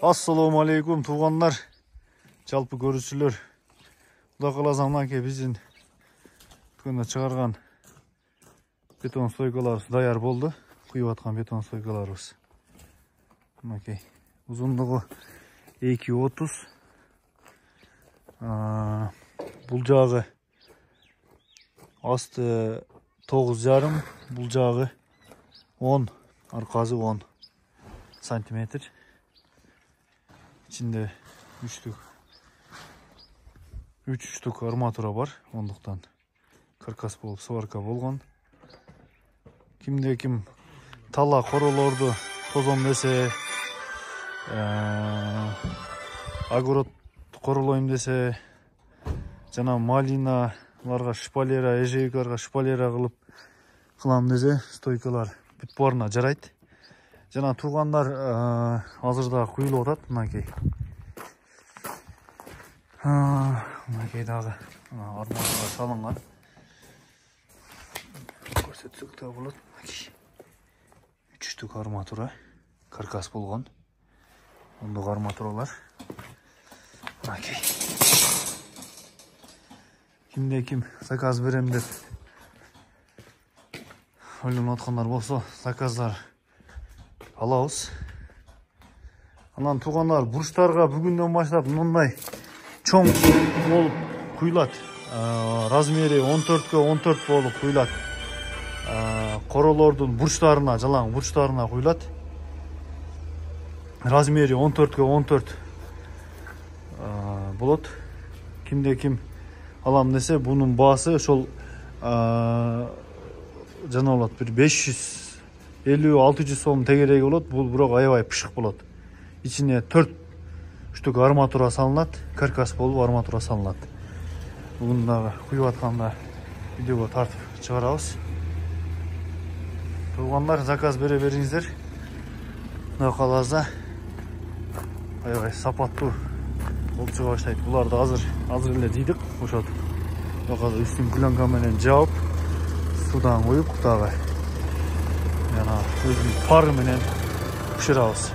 Assalamu alaikum tuğanlar, жалпы көрүүчүлөр. Кудай кааласа мынакей биздин күнү чыгарган бетон стойкаларыбыз даяр болду. Куюп аткан бетон стойкаларыбыз. Мынакей узундугу 2.30. Бул жагы асты 9,5, бул жагы 10, аркасы 10 сантиметр. İçinde 3 штук арматура бар, ондуктан каркас болуп сварка болгон. Кимде ким тала королорду тозом десе, огород королойм десе, жана малиналарга шпалера, эжегикларга шпалера кылам десе, стойкалар бүт баарына жарайт. Жана тугандар азырда куюлуп атат, мынакей. Мынакей дагы арматура салынган. Көрсөтсөк да болот. 3 штук арматура, каркас болгон. Ондук арматуралар. Мынакей. Кимде ким заказ берем деп ойлонуп аткандар болсо, заказдар алабыз. Анан тугандар бурчтарга бүгүндөн баштап мындай чоң болуп куюлат. Размери 14/14 болуп куюлат. Королордун бурчтарына, жалаң бурчтарына куюлат. Размери 14/14 болот. Кимде ким алам десе, бунун баасы ошол жана болот, бир 550-600 сом тегереги болот. Бул бирок аябай пышык болот. İçine 4 штук арматура салынат, каркас болуп арматура салынат. Бүгүн дагы куюп атканда видеого тартып чыгарабыз. Тугандар, заказ бере бериңиздер. Кудай кааласа аябай сапаттуу болуп чыга баштайт. Буларды азыр эле жыйдык, ошотуп. Кудай үстүн пленка менен жаап, судан коюп, дагы жана өзүнүн пары менен пышырабыз.